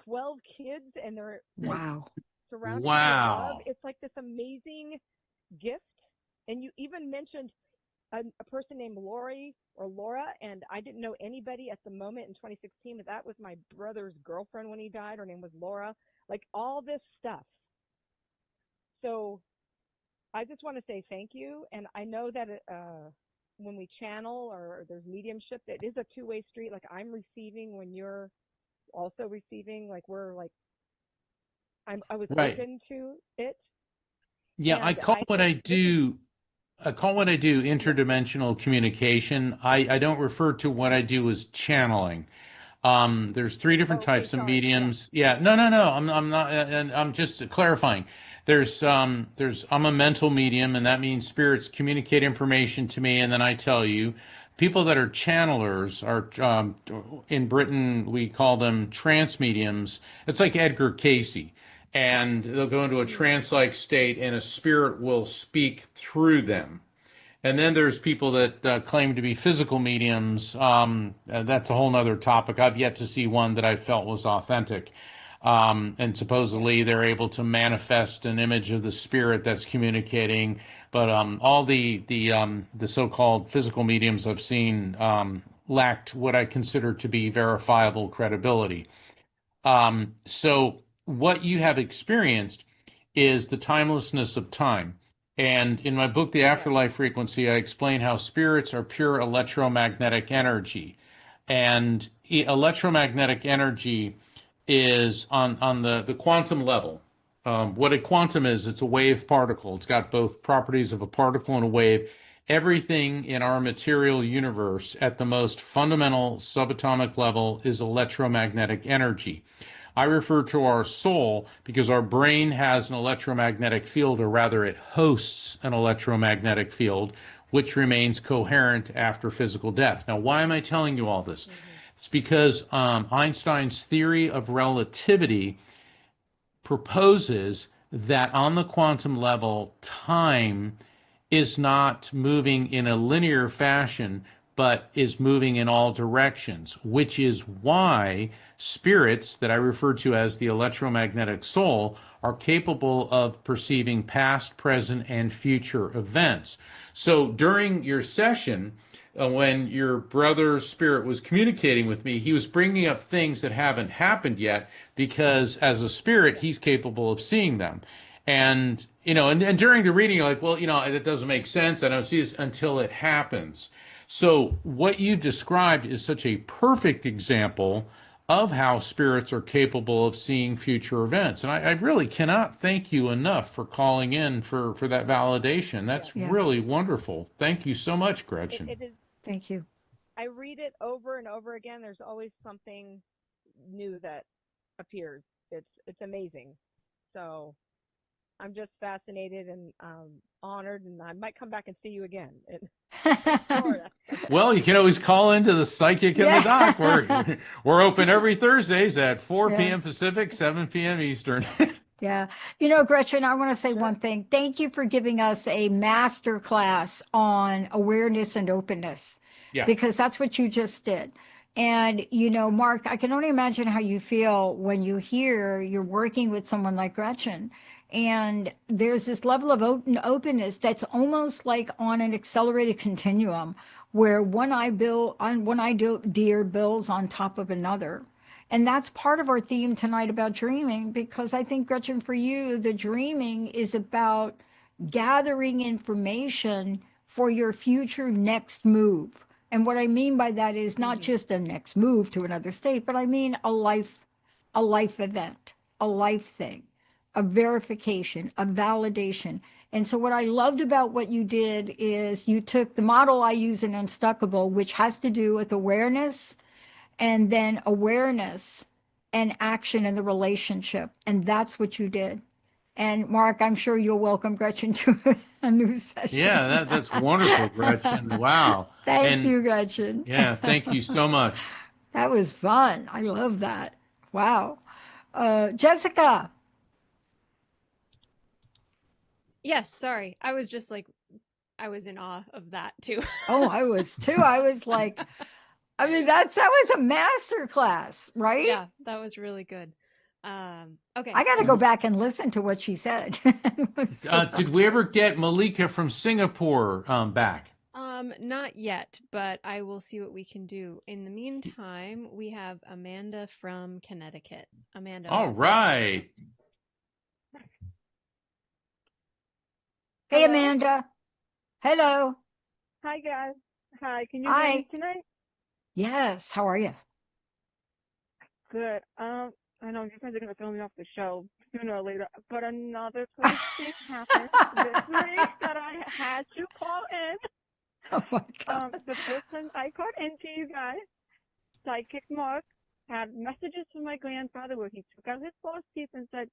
12 kids, and they're surrounded by love. It's like this amazing gift. And you even mentioned a person named Lori or Laura, and I didn't know anybody at the moment in 2016, but that was my brother's girlfriend when he died. Her name was Laura. Like all this stuff. So I just want to say thank you. And I know that when we channel or there's mediumship, it is a two-way street. Like I'm receiving when you're also receiving. Like we're like, I was open to it. Yeah, I call what I do interdimensional communication. I don't refer to what I do as channeling. There's 3 different types of mediums. Yeah, no. I'm not, and I'm just clarifying. I'm a mental medium, and that means spirits communicate information to me, and then I tell you. People that are channelers are, in Britain, we call them trance mediums. It's like Edgar Cayce. And they'll go into a trance-like state, and a spirit will speak through them. And then there's people that claim to be physical mediums. That's a whole nother topic. I've yet to see one that I felt was authentic. And supposedly they're able to manifest an image of the spirit that's communicating. But all the so-called physical mediums I've seen lacked what I consider to be verifiable credibility. So what you have experienced is the timelessness of time. And in my book, The Afterlife Frequency, I explain how spirits are pure electromagnetic energy. And electromagnetic energy is on the quantum level. What a quantum is, it's a wave particle. It's got both properties of a particle and a wave. Everything in our material universe at the most fundamental subatomic level is electromagnetic energy. I refer to our soul because our brain has an electromagnetic field, or rather, it hosts an electromagnetic field, which remains coherent after physical death. Now, why am I telling you all this? It's because Einstein's theory of relativity proposes that on the quantum level, time is not moving in a linear fashion, but is moving in all directions, which is why spirits that I refer to as the electromagnetic soul are capable of perceiving past, present, and future events. So during your session, when your brother's spirit was communicating with me, he was bringing up things that haven't happened yet because as a spirit, he's capable of seeing them. And, and during the reading, you're like, well, that doesn't make sense. I don't see this until it happens. So what you've described is such a perfect example of how spirits are capable of seeing future events. And I really cannot thank you enough for calling in for that validation. That's really wonderful. Thank you so much, Gretchen. It is. Thank you. I read it over and over again. There's always something new that appears. It's amazing. So I'm just fascinated and honored, and I might come back and see you again. Well, you can always call into the Psychic in the Doc. We're open every Thursdays at 4 p.m. Pacific, 7 p.m. Eastern. Yeah. Gretchen, I want to say one thing. Thank you for giving us a master class on awareness and openness. Yeah. Because that's what you just did. And, Mark, I can only imagine how you feel when you hear you're working with someone like Gretchen. And there's this level of openness that's almost like on an accelerated continuum where one idea builds on top of another. And that's part of our theme tonight about dreaming, because I think, Gretchen, for you, the dreaming is about gathering information for your future next move. And what I mean by that is not just a next move to another state, but I mean a life event, a life thing, a verification, a validation. And so what I loved about what you did is you took the model I use in Unstuckable, which has to do with awareness, and then awareness and action in the relationship. And that's what you did. And Mark, I'm sure you'll welcome Gretchen to a new session. Yeah, that's wonderful, Gretchen. Wow. Thank you, Gretchen. Yeah, thank you so much. That was fun. I love that. Wow. Jessica. Yes, sorry. I was just I was in awe of that too. Oh, I was too. I was like, that was a master class, right? Yeah, that was really good. Okay. I got to go back and listen to what she said. Did we ever get Malika from Singapore back? Not yet, but I will see what we can do. In the meantime, we have Amanda from Connecticut. Amanda. All right. Hey, Amanda. Hello. Hi, guys. Hi. Can you Hi. hear me tonight? Yes. How are you? Good. I know you guys are going to throw me off the show sooner or later, but another crazy thing happened this week that I had to call in. Oh, my God. The person I called into, you guys, Psychic Mark, had messages from my grandfather where he took out his false teeth and said,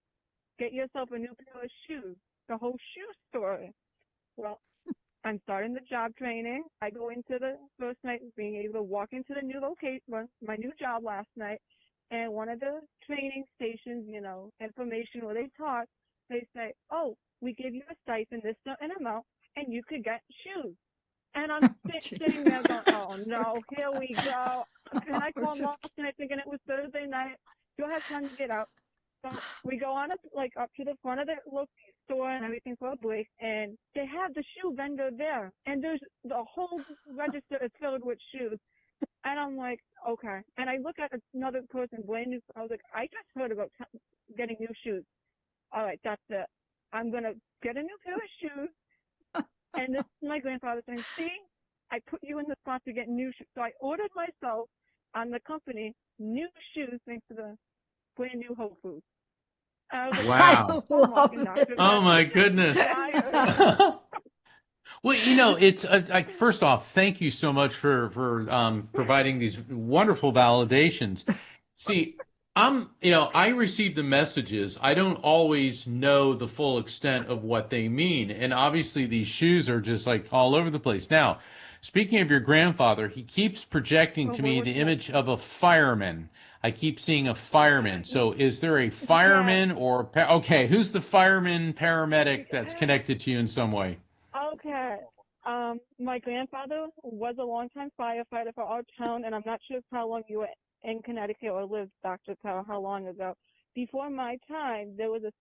get yourself a new pair of shoes. The whole shoe story. Well, I'm starting the job training. I go into the first night being able to walk into the new location, my new job last night, and one of the training stations, information where they talk, they say, oh, we give you a stipend, this certain amount, and you could get shoes. And I'm sitting there going, oh, no, here we go. And I called last night thinking it was Thursday night. Do I have time to get out? So we go on up to the front of the store and everything for a break, and they have the shoe vendor there, and there's the whole register is filled with shoes. And I'm like, okay. And I look at another person, brand new. I was like, I just heard about getting new shoes. All right, that's it. I'm gonna get a new pair of shoes, And this is my grandfather saying, see, I put you in the spot to get new shoes. So I ordered myself on the company new shoes thanks to the brand new Whole Foods. I was like, Wow. Oh my Dr. goodness. Well, you know, it's like, first off, thank you so much for providing these wonderful validations. See, I receive the messages. I don't always know the full extent of what they mean, and obviously these shoes are just like all over the place. Now, speaking of your grandfather, he keeps projecting to me the image of a fireman. I keep seeing a fireman. So, is there a fireman or okay? Who's the fireman paramedic that's connected to you in some way? Okay. My grandfather was a longtime firefighter for our town, and I'm not sure how long you were in Connecticut or lived, Dr. Carr, how long ago. Before my time, there was a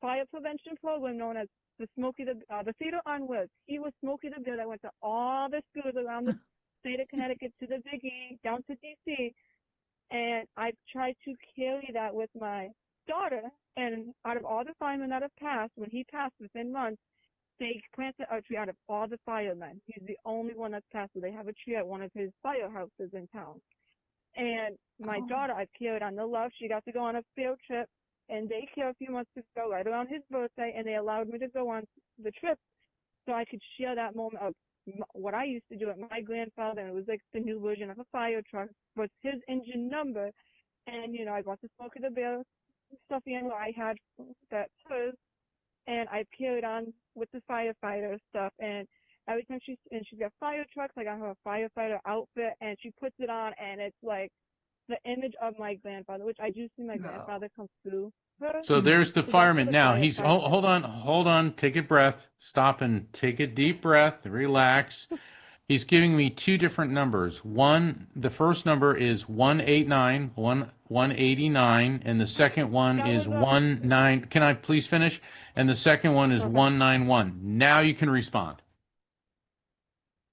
fire prevention program known as the Cedar on Woods. He was Smokey the Bear that went to all the schools around the state of Connecticut to the Big E, down to D.C., and I tried to carry that with my daughter, and out of all the firemen that have passed, when he passed within months, they planted a tree out of all the firemen. He's the only one that's passed. So they have a tree at one of his firehouses in town. And my daughter, I carried on the love. She got to go on a field trip in daycare a few months ago, right around his birthday, and they allowed me to go on the trip so I could share that moment of what I used to do with my grandfather. And it was like the new version of a fire truck, was his engine number. And, I got to Smokey the Bear stuffy animal I had that's hers. And I carried on with the firefighter stuff. And every time she's got fire trucks, I got her a firefighter outfit, and she puts it on, and it's like the image of my grandfather, which I do see my grandfather come through her. So there's the fireman. Now he's hold firefighter. on, take a breath, stop and take a deep breath, relax. He's giving me two different numbers. The first number is 189, 189, and the second one is 19. Can I please finish? And the second one is 191. Now you can respond.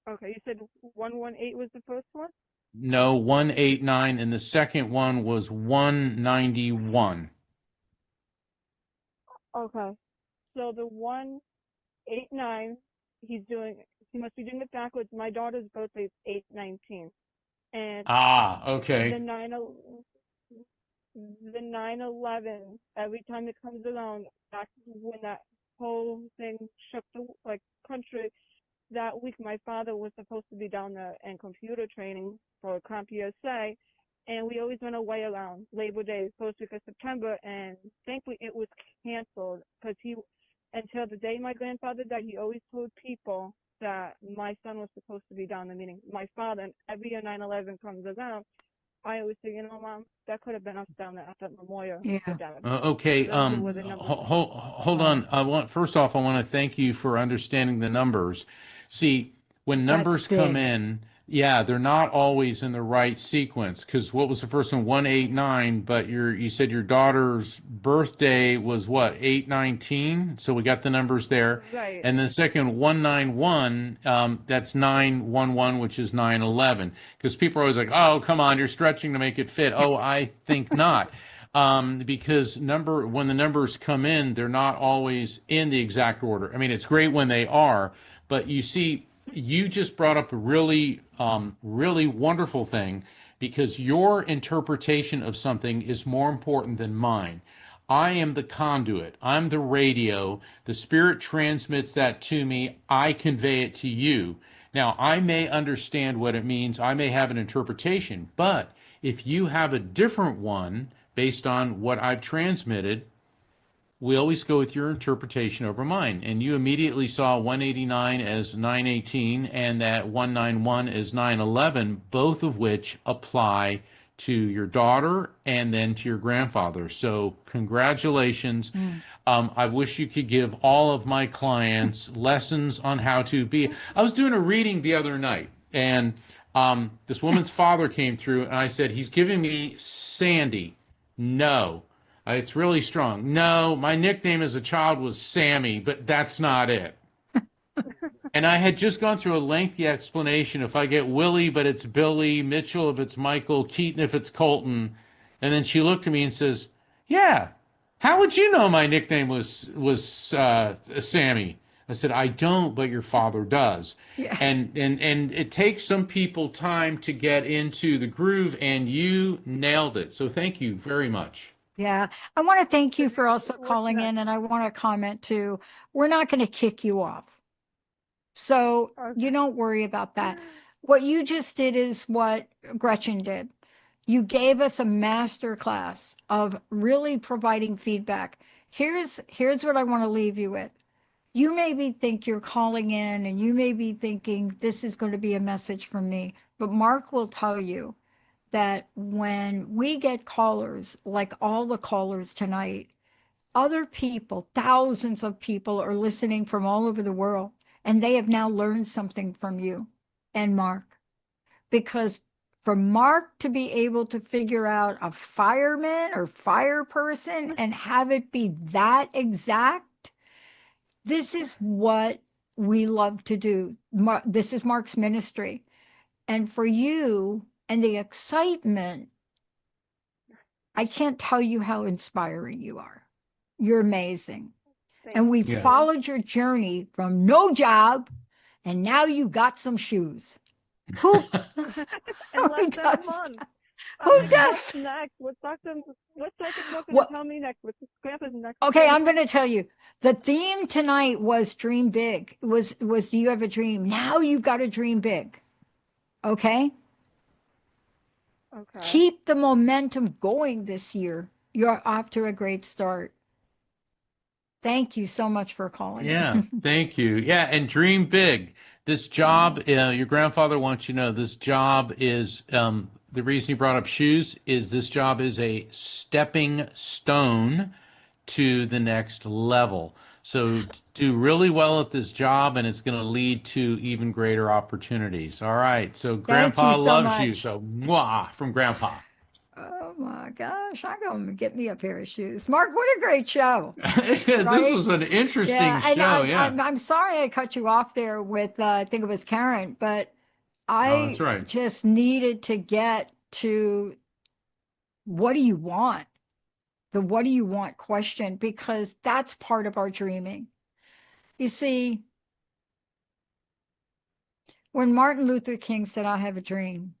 Okay, you said 118 was the first one? No, 189, and the second one was 191. Okay. So the 189, he must be doing it backwards. My daughter's birthday is 8/19. And okay. The 9/11, every time it comes around, that's when that whole thing shook the country. That week, my father was supposed to be down there in computer training for CompUSA, and we always went away around Labor Day, first week of September, and thankfully it was canceled because until the day my grandfather died, he always told people that my son was supposed to be down there, meaning my father, and every year 9/11 comes around, I always say, Mom, that could have been us down there at that memorial. Okay. Hold on. First off, I want to thank you for understanding the numbers. See, when numbers come in, they're not always in the right sequence. Because what was the first one? 189, but you said your daughter's birthday was what? 8/19. So we got the numbers there. Right. And the second 191, that's 9/11, which is 9/11. Because people are always like, oh, come on, you're stretching to make it fit. Oh, I think not. Because when the numbers come in, they're not always in the exact order. I mean, it's great when they are, but you see, you just brought up a really, really wonderful thing, because your interpretation of something is more important than mine. I am the conduit. I'm the radio. The spirit transmits that to me. I convey it to you. Now, I may understand what it means. I may have an interpretation, but if you have a different one based on what I've transmitted, we always go with your interpretation over mine. And you immediately saw 189 as 918 and that 191 as 911, both of which apply to your daughter and then to your grandfather. So congratulations. I wish you could give all of my clients lessons on how to be. I was doing a reading the other night, and this woman's father came through, and I said, he's giving me Sandy. No. It's really strong. No, my nickname as a child was Sammy, but that's not it. And I had just gone through a lengthy explanation. If I get Willie, but it's Billy, Mitchell if it's Michael, Keaton if it's Colton. And then she looked at me and says, yeah, how would you know my nickname was Sammy? I said, I don't, but your father does. Yeah. And it takes some people time to get into the groove, and you nailed it. So thank you very much. Yeah. I want to thank you for also calling in, and I want to comment too. We're not going to kick you off. So you don't worry about that. What you just did is what Gretchen did. You gave us a master class of really providing feedback. Here's what I want to leave you with. You maybe think you're calling in and you may be thinking this is going to be a message from me, but Mark will tell you that when we get callers, like all the callers tonight, other people, thousands of people are listening from all over the world, and they have now learned something from you and Mark. Because for Mark to be able to figure out a fireman or fire person and have it be that exact, this is what we love to do. This is Mark's ministry. And for you and the excitement, I can't tell you how inspiring you are. You're amazing. And we've followed your journey from no job, and now you got some shoes. Who In less than a month. Who does? What's next? What's Dr. going to tell me next? What's Grandpa's next? Okay, I'm going to tell you. The theme tonight was dream big. Was do you have a dream? Now you got to dream big. Okay? Okay. Keep the momentum going this year. You're off to a great start. Thank you so much for calling. Yeah, thank you. Yeah, and dream big. This job, your grandfather wants you to know this job is, the reason he brought up shoes is this job is a stepping stone to the next level. So do really well at this job, and it's going to lead to even greater opportunities. All right. So Grandpa loves you. So mwah from Grandpa. Oh my gosh, I'm going to get me a pair of shoes. Mark, what a great show. This was an interesting show. I'm sorry I cut you off there with, I think it was Karen, but I just needed to get to what do you want? The what do you want question, because that's part of our dreaming. You see, when Martin Luther King said, I have a dream,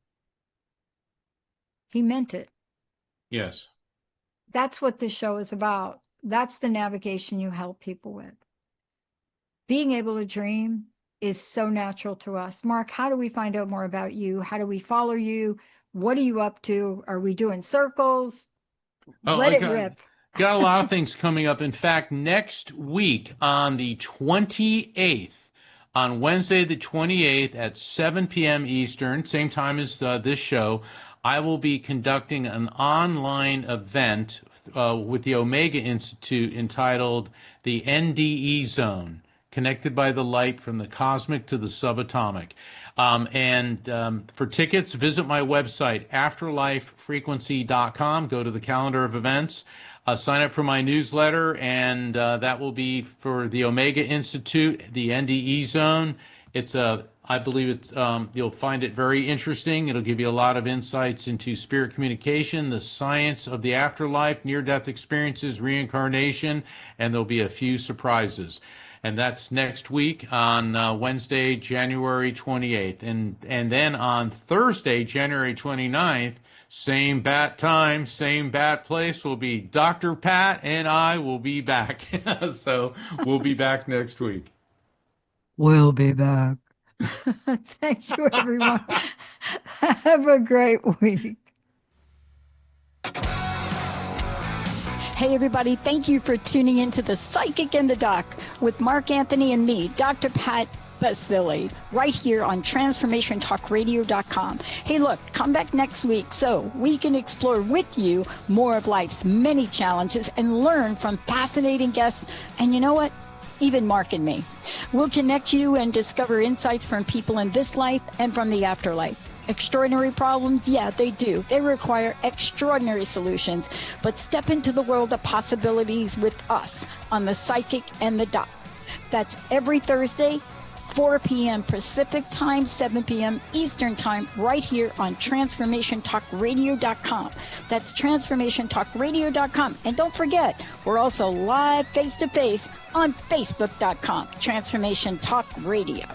he meant it. Yes. That's what this show is about. That's the navigation you help people with. Being able to dream is so natural to us. Mark, how do we find out more about you? How do we follow you? What are you up to? Are we doing circles? Let it rip. Got a lot of things coming up. In fact, next week on the 28th, on Wednesday the 28th at 7 p.m. Eastern, same time as this show, I will be conducting an online event with the Omega Institute entitled the NDE Zone, Connected by the Light from the Cosmic to the Subatomic. For tickets, visit my website, afterlifefrequency.com. Go to the calendar of events. Sign up for my newsletter, and that will be for the Omega Institute, the NDE Zone. I believe it's you'll find it very interesting. It'll give you a lot of insights into spirit communication, the science of the afterlife, near-death experiences, reincarnation, and there'll be a few surprises. And that's next week on Wednesday, January 28th. And then on Thursday, January 29th, same bat time, same bat place, will be Dr. Pat and I will be back. So we'll be back next week. We'll be back. Thank you, everyone. Have a great week. Hey, everybody. Thank you for tuning into The Psychic and the Doc with Mark Anthony and me, Dr. Pat Basile, right here on TransformationTalkRadio.com. Hey, look, come back next week so we can explore with you more of life's many challenges and learn from fascinating guests. And you know what? Even Mark and me. We'll connect you and discover insights from people in this life and from the afterlife. Extraordinary problems? Yeah, they do. They require extraordinary solutions. But step into the world of possibilities with us on The Psychic and the Doc. That's every Thursday, 4 p.m. Pacific Time, 7 p.m. Eastern Time, right here on TransformationTalkRadio.com. That's TransformationTalkRadio.com. And don't forget, we're also live face-to-face on Facebook.com, Transformation Talk Radio.